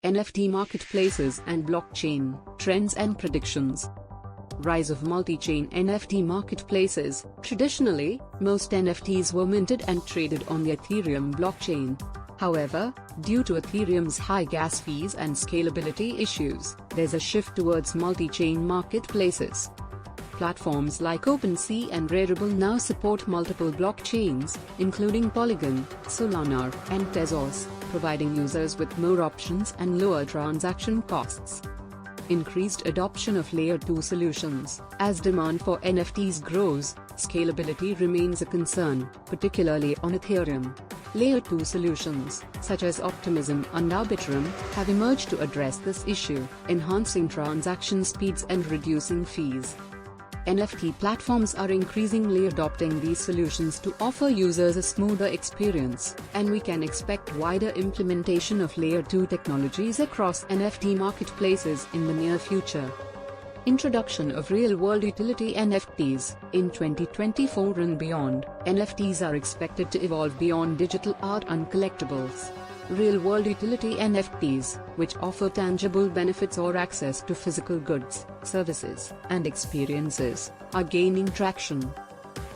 NFT marketplaces and blockchain, trends and predictions. Rise of multi-chain NFT marketplaces. Traditionally, most NFTs were minted and traded on the Ethereum blockchain. However, due to Ethereum's high gas fees and scalability issues, there's a shift towards multi-chain marketplaces. Platforms like OpenSea and Rarible now support multiple blockchains, including Polygon, Solana, and Tezos, providing users with more options and lower transaction costs. Increased adoption of Layer 2 solutions. As demand for NFTs grows, scalability remains a concern, particularly on Ethereum. Layer 2 solutions, such as Optimism and Arbitrum, have emerged to address this issue, enhancing transaction speeds and reducing fees. NFT platforms are increasingly adopting these solutions to offer users a smoother experience, and we can expect wider implementation of Layer 2 technologies across NFT marketplaces in the near future. Introduction of real-world utility NFTs. In 2024 and beyond, NFTs are expected to evolve beyond digital art and collectibles. Real-world utility NFTs, which offer tangible benefits or access to physical goods, services, and experiences, are gaining traction.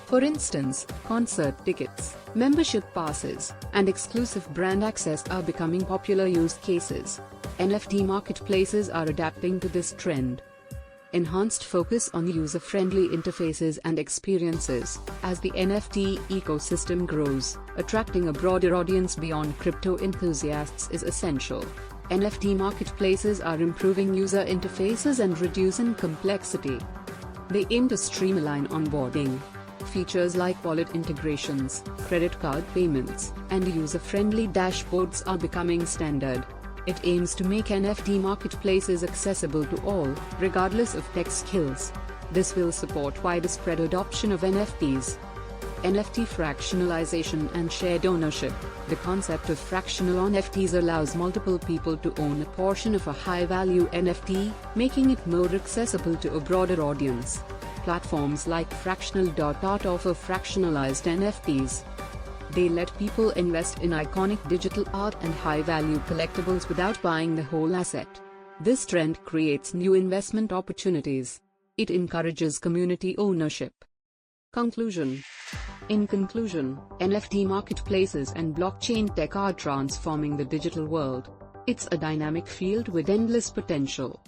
For instance, concert tickets, membership passes, and exclusive brand access are becoming popular use cases. NFT marketplaces are adapting to this trend. Enhanced focus on user-friendly interfaces and experiences. As the NFT ecosystem grows, attracting a broader audience beyond crypto enthusiasts is essential. NFT marketplaces are improving user interfaces and reducing complexity. They aim to streamline onboarding. Features like wallet integrations, credit card payments, and user-friendly dashboards are becoming standard. It aims to make NFT marketplaces accessible to all, regardless of tech skills. This will support widespread adoption of NFTs. NFT fractionalization and shared ownership. The concept of fractional NFTs allows multiple people to own a portion of a high-value NFT, making it more accessible to a broader audience. Platforms like Fractional.art offer fractionalized NFTs. They let people invest in iconic digital art and high-value collectibles without buying the whole asset. This trend creates new investment opportunities. It encourages community ownership. Conclusion. In conclusion, NFT marketplaces and blockchain tech are transforming the digital world. It's a dynamic field with endless potential.